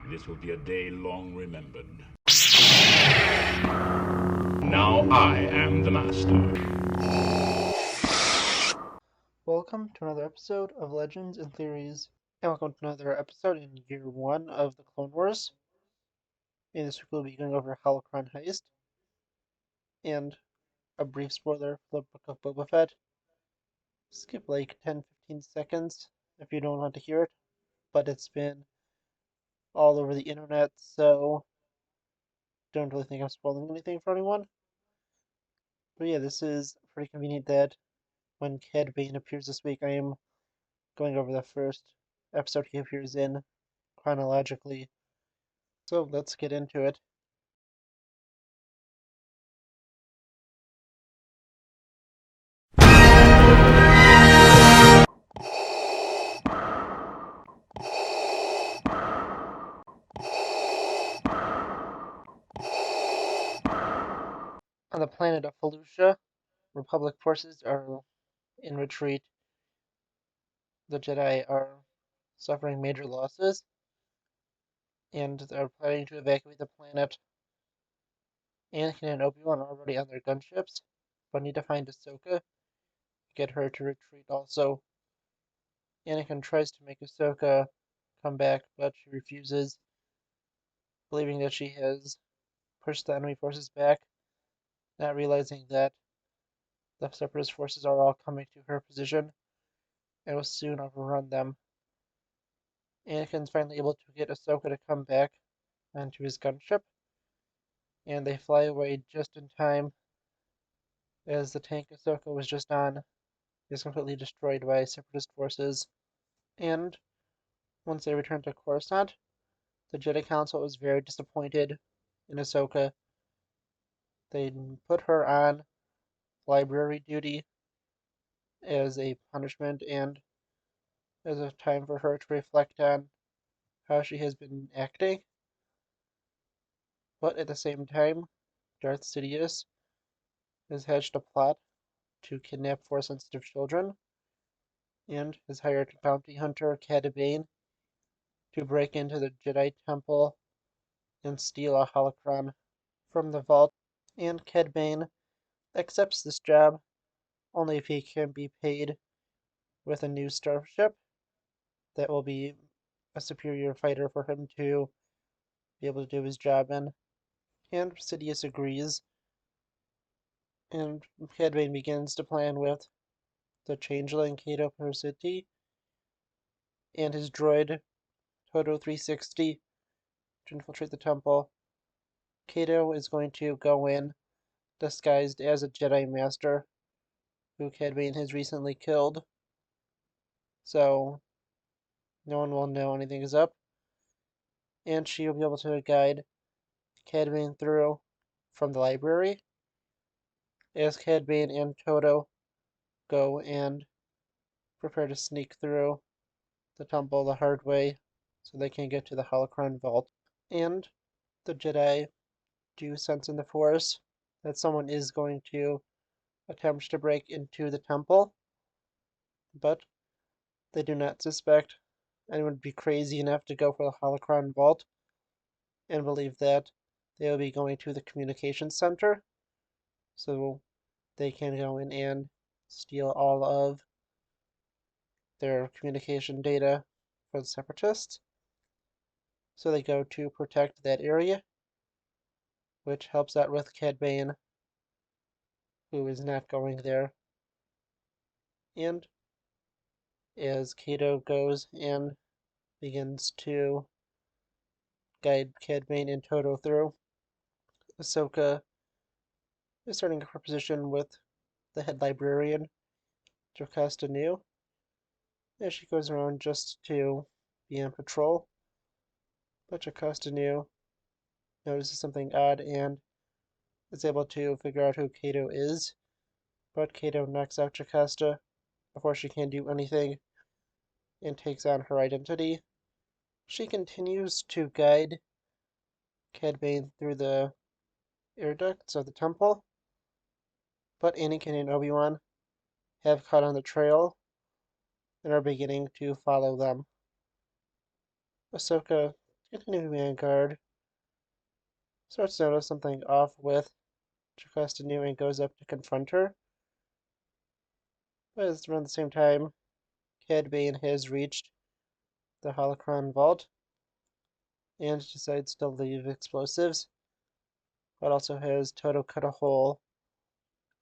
This will be a day long remembered. Now I am the master. Welcome to another episode of Legends and Theories, and welcome to another episode in Year 1 of the Clone Wars. In this week we'll be going over Holocron Heist, and a brief spoiler for the Book of Boba Fett. Skip like 10-15 seconds if you don't want to hear it, but it's been all over the internet, so don't really think I'm spoiling anything for anyone. But yeah, this is pretty convenient that when Cad Bane appears this week, I am going over the first episode he appears in chronologically. So let's get into it. On the planet of Felucia, Republic forces are in retreat. The Jedi are suffering major losses, and are planning to evacuate the planet. Anakin and Obi-Wan are already on their gunships, but need to find Ahsoka to get her to retreat also. Anakin tries to make Ahsoka come back, but she refuses, believing that she has pushed the enemy forces back, not realizing that the Separatist forces are all coming to her position and will soon overrun them. Anakin's finally able to get Ahsoka to come back onto his gunship, and they fly away just in time as the tank Ahsoka was just on is completely destroyed by Separatist forces. And once they return to Coruscant, the Jedi Council is very disappointed in Ahsoka. They put her on library duty as a punishment and as a time for her to reflect on how she has been acting. But at the same time, Darth Sidious has hatched a plot to kidnap Force-sensitive children and has hired bounty hunter Cad Bane to break into the Jedi Temple and steal a holocron from the vault. And Cad Bane accepts this job only if he can be paid with a new starship that will be a superior fighter for him to be able to do his job in. And Sidious agrees, and Cad Bane begins to plan with the changeling Cato Persiti and his droid Toto 360 to infiltrate the temple. Cato is going to go in disguised as a Jedi Master who Cad Bane has recently killed, so no one will know anything is up, and she will be able to guide Cad Bane through from the library as Cad Bane and Toto go and prepare to sneak through the temple the hard way so they can get to the Holocron vault. And the Jedi do sense in the Force that someone is going to attempt to break into the temple, but they do not suspect anyone would be crazy enough to go for the Holocron vault and believe that they will be going to the communications center so they can go in and steal all of their communication data for the Separatists. So they go to protect that area, which helps out with Cad Bane, who is not going there. And as Cato goes and begins to guide Cad Bane and Toto through, Ahsoka is starting her position with the head librarian, Jocasta Nu, as she goes around just to be on patrol. But Jocasta Nu notices something odd and is able to figure out who Cato is, but Cato knocks out Jocasta before she can do anything and takes on her identity. She continues to guide Cad Bane through the air ducts of the temple, but Anakin and Obi-Wan have caught on the trail and are beginning to follow them. Ahsoka Continuing Vanguard starts to notice something off with Jocasta and goes up to confront her. But it's around the same time, Cad Bane has reached the Holocron vault and decides to leave explosives, but also has Toto cut a hole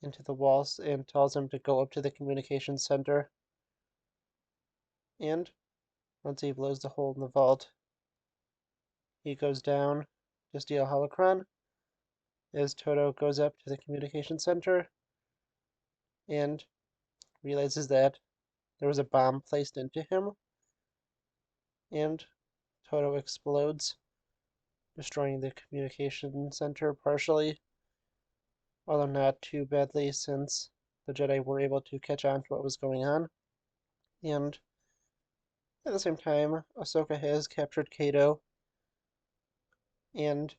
into the walls and tells him to go up to the communications center. And once he blows the hole in the vault, he goes down to steal Holocron as Toto goes up to the communications center and realizes that there was a bomb placed into him, and Toto explodes, destroying the communication center partially, although not too badly since the Jedi were able to catch on to what was going on. And at the same time, Ahsoka has captured Kato, and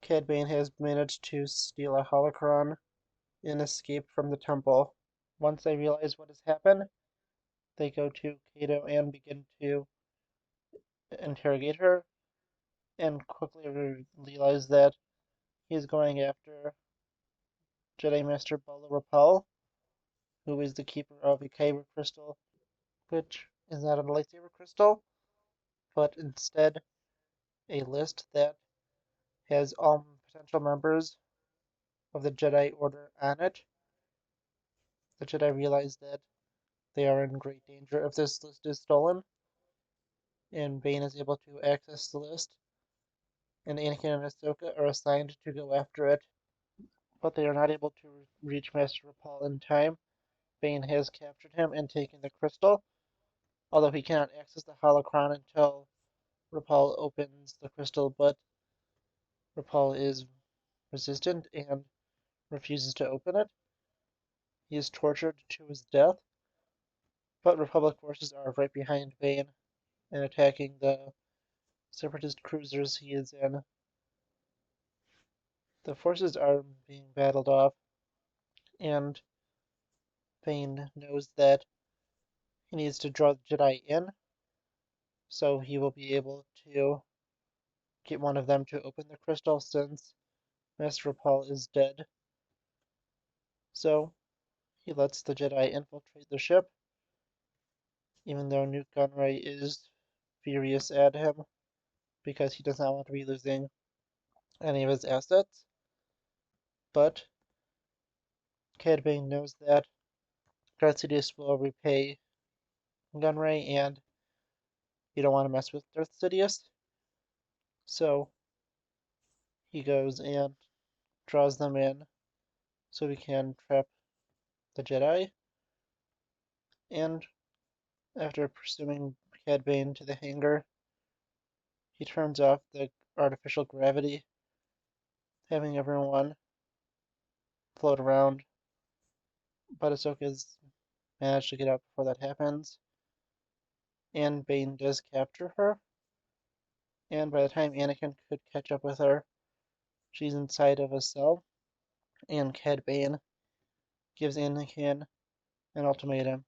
Cad Bane has managed to steal a holocron and escape from the temple. Once they realize what has happened, they go to Kato and begin to interrogate her, and quickly realize that he's going after Jedi Master Bala Rapal, who is the keeper of a kyber crystal, which is not a lightsaber crystal, but instead a list that has all potential members of the Jedi Order on it. The Jedi realize that they are in great danger if this list is stolen, and Bane is able to access the list, and Anakin and Ahsoka are assigned to go after it, but they are not able to reach Master Rapal in time. Bane has captured him and taken the crystal, although he cannot access the holocron until Rapal opens the crystal, but Rapal is resistant and refuses to open it. He is tortured to his death, but Republic forces are right behind Bane and attacking the Separatist cruisers he is in. The forces are being battled off, and Bane knows that he needs to draw the Jedi in, so he will be able to get one of them to open the crystal since Master Rapal is dead. So he lets the Jedi infiltrate the ship, even though Newt Gunray is furious at him because he does not want to be losing any of his assets. But Cad Bane knows that Darth Sidious will repay Gunray, and you don't want to mess with Darth Sidious. So he goes and draws them in so he can trap the Jedi. And after pursuing Cad Bane to the hangar, he turns off the artificial gravity, having everyone float around. But Ahsoka's managed to get out before that happens, and Bane does capture her. And by the time Anakin could catch up with her, she's inside of a cell, and Cad Bane gives Anakin an ultimatum.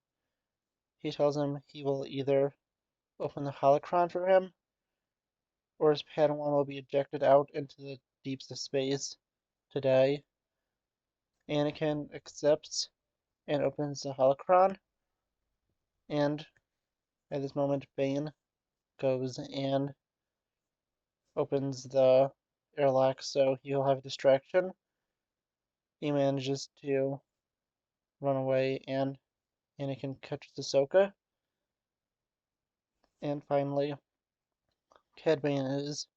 He tells him he will either open the holocron for him, or his Padawan will be ejected out into the deeps of space to die. Anakin accepts and opens the holocron, and at this moment, Bane goes and opens the airlock so he'll have a distraction. He manages to run away, and Anakin catches Ahsoka. And finally, Cad Bane is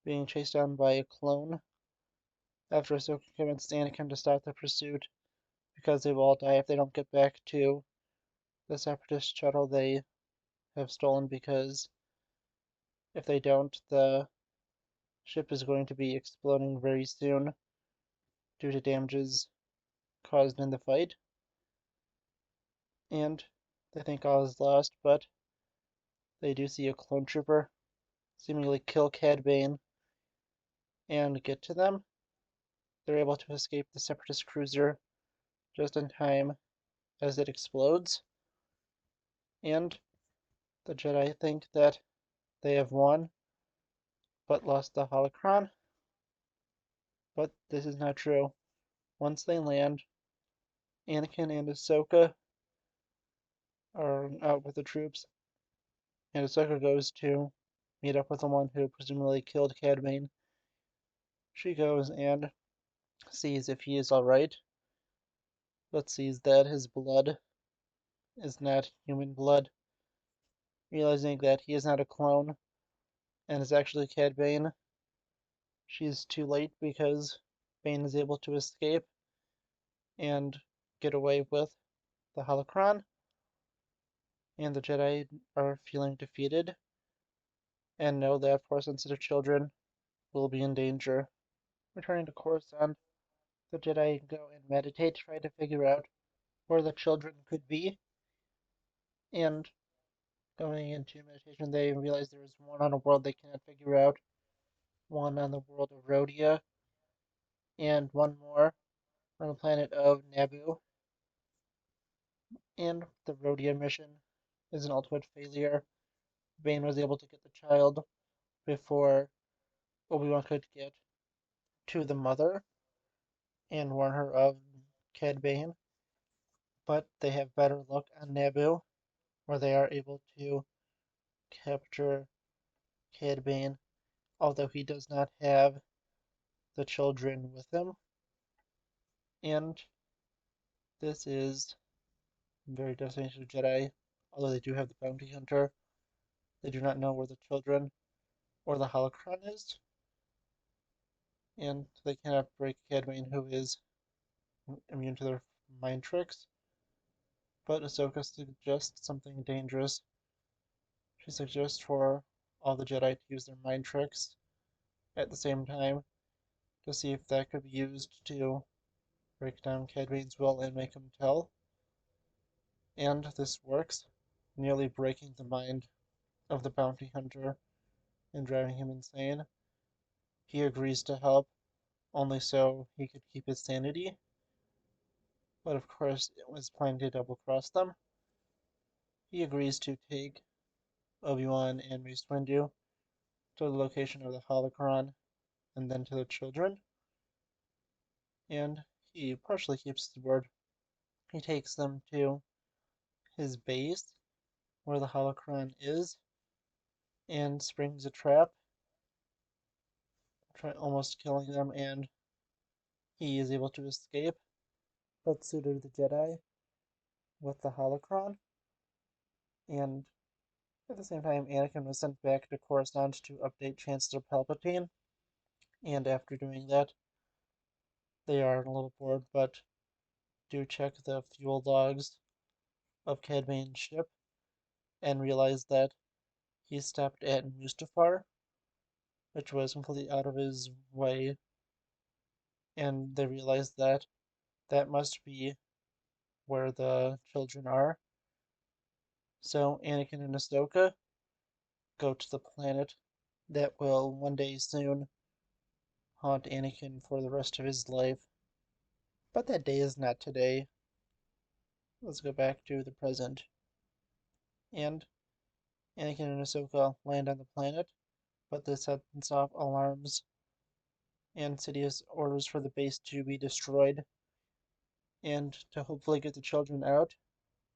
being chased down by a clone after Ahsoka convinces Anakin to stop the pursuit because they will all die if they don't get back to the Separatist shuttle they have stolen, because if they don't, the ship is going to be exploding very soon due to damages caused in the fight. And they think all is lost, but they do see a clone trooper seemingly kill Cad Bane and get to them. They're able to escape the Separatist cruiser just in time as it explodes. And the Jedi think that they have won, but lost the Holocron. But this is not true. Once they land, Anakin and Ahsoka are out with the troops, and Ahsoka goes to meet up with the one who presumably killed Cad Bane. She goes and sees if he is alright, but sees that his blood is not human blood, realizing that he is not a clone and is actually Cad Bane. She's too late because Bane is able to escape and get away with the Holocron, and the Jedi are feeling defeated and know that Force-sensitive children will be in danger. Returning to Coruscant, the Jedi go and meditate, try to figure out where the children could be, and going into meditation, they realize there is one on a world they cannot figure out, one on the world of Rhodia, and one more on the planet of Naboo. And the Rhodia mission is an ultimate failure. Bane was able to get the child before Obi-Wan could get to the mother and warn her of Cad Bane, but they have better luck on Naboo, where they are able to capture Cad Bane, although he does not have the children with him. And this is very Destination Jedi, although they do have the bounty hunter. They do not know where the children or the holocron is, and they cannot break Cad Bane, who is immune to their mind tricks. But Ahsoka suggests something dangerous. She suggests for all the Jedi to use their mind tricks at the same time to see if that could be used to break down Cad Bane's will and make him tell. And this works, nearly breaking the mind of the bounty hunter and driving him insane. He agrees to help, only so he could keep his sanity. But of course, it was planning to double cross them. He agrees to take Obi-Wan and Mace Windu to the location of the Holocron and then to the children. And he partially keeps his word. He takes them to his base where the Holocron is and springs a trap, almost killing them, and he is able to escape, but so do the Jedi with the Holocron. And at the same time, Anakin was sent back to Coruscant to update Chancellor Palpatine, and after doing that, they are a little bored, but do check the fuel logs of Cad Bane's ship and realize that he stopped at Mustafar, which was completely out of his way, and they realize that that must be where the children are. So Anakin and Ahsoka go to the planet that will one day soon haunt Anakin for the rest of his life. But that day is not today. Let's go back to the present. And Anakin and Ahsoka land on the planet, but this sets off alarms and Sidious orders for the base to be destroyed and to hopefully get the children out.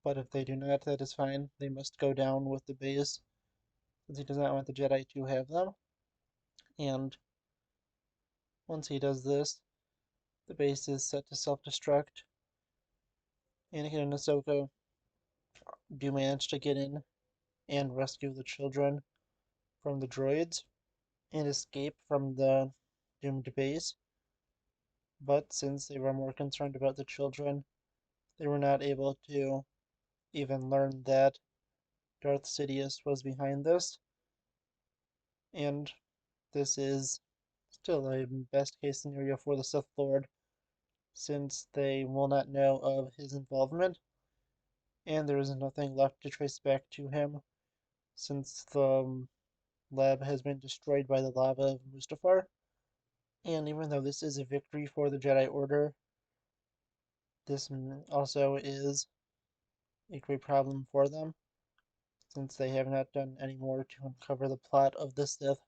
But if they do not, that is fine. They must go down with the base, since he does not want the Jedi to have them. And once he does this, the base is set to self-destruct. Anakin and Ahsoka do manage to get in and rescue the children from the droids and escape from the doomed base. But since they were more concerned about the children, they were not able to even learn that Darth Sidious was behind this. And this is still a best case scenario for the Sith Lord, since they will not know of his involvement, and there is nothing left to trace back to him, since the lab has been destroyed by the lava of Mustafar. And even though this is a victory for the Jedi Order, this also is a great problem for them, since they have not done any more to uncover the plot of the Sith.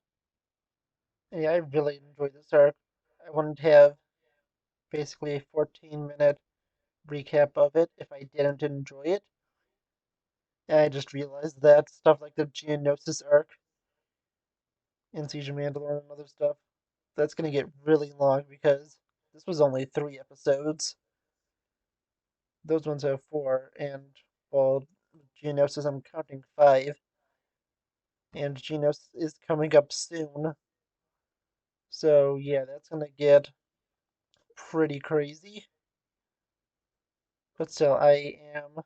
And yeah, I really enjoyed this arc. I wouldn't have basically a 14-minute recap of it if I didn't enjoy it. And I just realized that stuff like the Geonosis arc in Siege of Mandalore and other stuff, that's going to get really long because this was only 3 episodes. Those ones have 4, and well, Geonosis I'm counting 5, and Geonosis is coming up soon. So yeah, that's going to get pretty crazy. But still, I am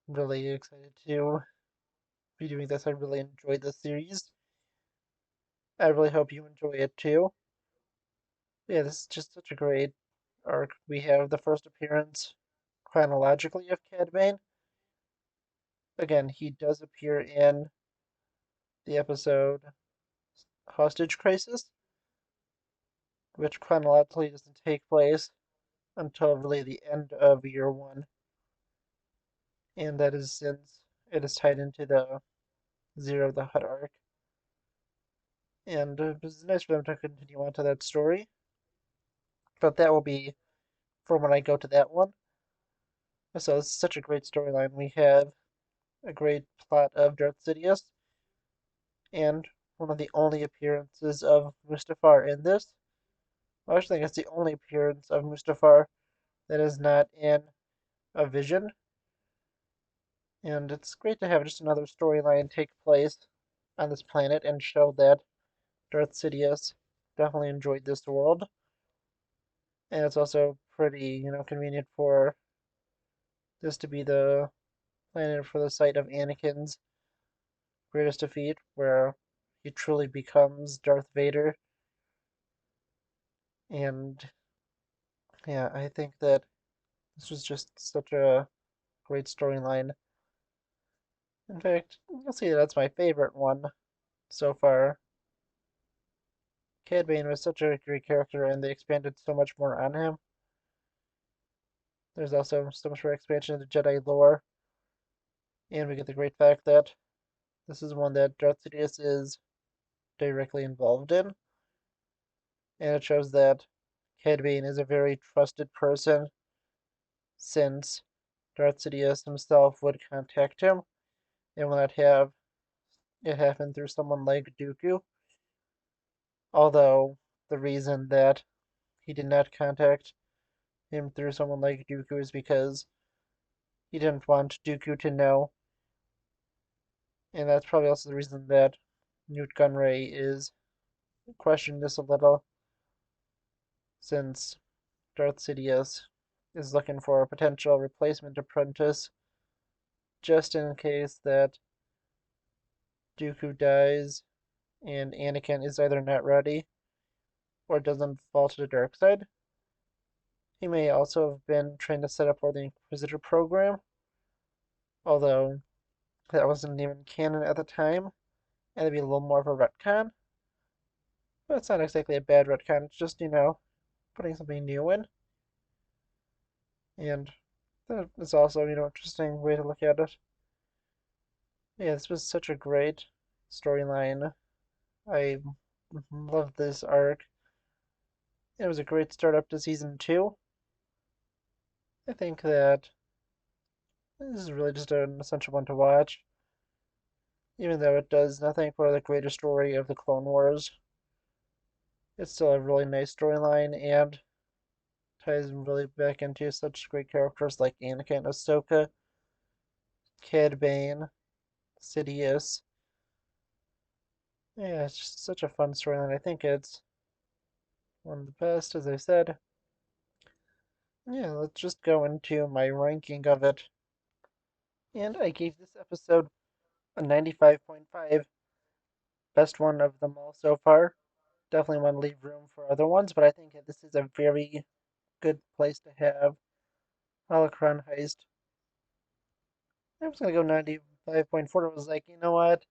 really excited to be doing this. I really enjoyed the series. I really hope you enjoy it too. Yeah, this is just such a great arc. We have the first appearance chronologically of Cad Bane. Again, he does appear in the episode Hostage Crisis, which chronologically doesn't take place until really the end of year 1. And that is since it is tied into the Zero of the Hutt arc. And it was nice for them to continue on to that story. But that will be for when I go to that one. So it's such a great storyline. We have a great plot of Darth Sidious, and one of the only appearances of Mustafar in this. Well, I actually think it's the only appearance of Mustafar that is not in a vision. And it's great to have just another storyline take place on this planet and show that Darth Sidious definitely enjoyed this world. And it's also pretty, convenient for this to be the planet for the site of Anakin's greatest defeat, where he truly becomes Darth Vader. And yeah, I think that this was just such a great storyline. In fact, I'll say that's my favorite one so far. Cad Bane was such a great character, and they expanded so much more on him. There's also so much more expansion into Jedi lore, and we get the great fact that this is one that Darth Sidious is directly involved in, and it shows that Cad Bane is a very trusted person, since Darth Sidious himself would contact him and will not have it happen through someone like Dooku. Although the reason that he did not contact him through someone like Dooku is because he didn't want Dooku to know, and that's probably also the reason that Newt Gunray is questioning this a little, since Darth Sidious is looking for a potential replacement apprentice just in case that Dooku dies and Anakin is either not ready or doesn't fall to the dark side. He may also have been trying to set up for the Inquisitor program, although that wasn't even canon at the time, and it'd be a little more of a retcon. But it's not exactly a bad retcon, it's just, putting something new in. And that is also, interesting way to look at it. Yeah, this was such a great storyline. I loved this arc. It was a great start up to season 2. I think that this is really just an essential one to watch, even though it does nothing for the greater story of the Clone Wars. It's still a really nice storyline and ties really back into such great characters like Anakin, Ahsoka, Cad Bane, Sidious. Yeah, it's just such a fun storyline. I think it's one of the best, as I said. Yeah, let's just go into my ranking of it. And I gave this episode a 95.5. Best one of them all so far. Definitely want to leave room for other ones, but I think this is a very good place to have Holocron Heist. I was gonna go 95.4. I was like, you know what?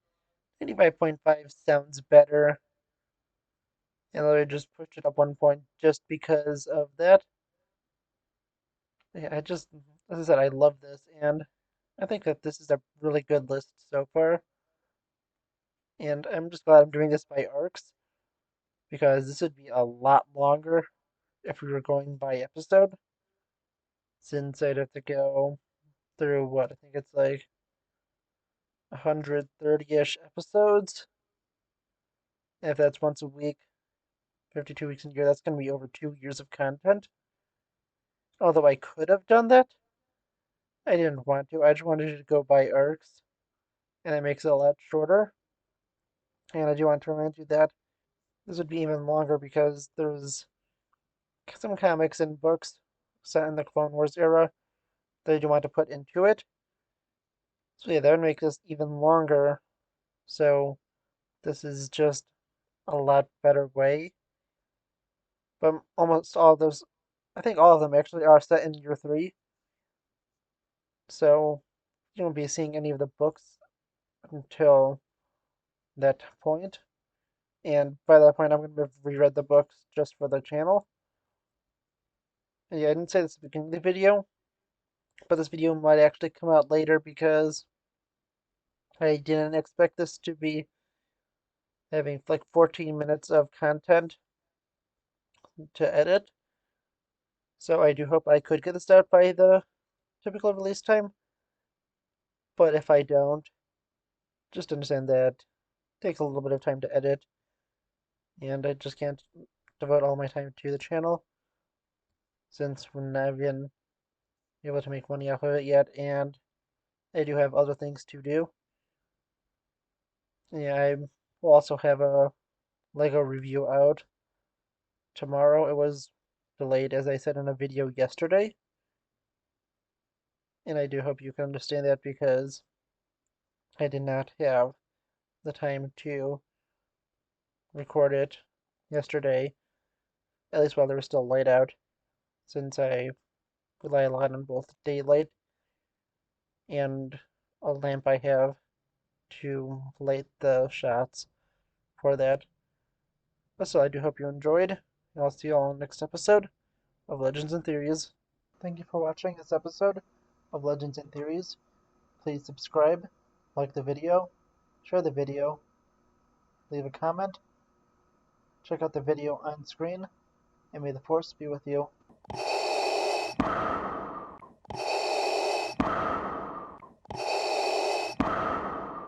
95.5 sounds better. And I just pushed it up 1 point just because of that. Yeah, as I said, I love this, and I think that this is a really good list so far, and I'm just glad I'm doing this by arcs, because this would be a lot longer if we were going by episode, since I'd have to go through what I think it's like 130-ish episodes. And if that's once a week, 52 weeks in a year, that's going to be over 2 years of content. Although I could have done that, I didn't want to. I just wanted to go by arcs, and it makes it a lot shorter. And I do want to remind you that this would be even longer because there's some comics and books set in the Clone Wars era that I do want to put into it. So yeah, that would make this even longer. So this is just a lot better way. But almost all of those, I think all of them actually are set in year 3. So you won't be seeing any of the books until that point. And by that point, I'm going to have reread the books just for the channel. And yeah, I didn't say this at the beginning of the video, but this video might actually come out later because I didn't expect this to be having like 14 minutes of content to edit. So I do hope I could get this out by the typical release time. But if I don't, just understand that it takes a little bit of time to edit, and I just can't devote all my time to the channel since we're not even able to make money off of it yet, and I do have other things to do. Yeah, I will also have a Lego review out tomorrow. It was delayed, as I said in a video yesterday, and I do hope you can understand that because I did not have the time to record it yesterday, at least while there was still light out, since I rely a lot on both daylight and a lamp I have to light the shots for that. But still, I do hope you enjoyed, and I'll see you all in the next episode of Legends and Theories. Thank you for watching this episode of Legends and Theories. Please subscribe, like the video, share the video, leave a comment, check out the video on screen, and may the Force be with you.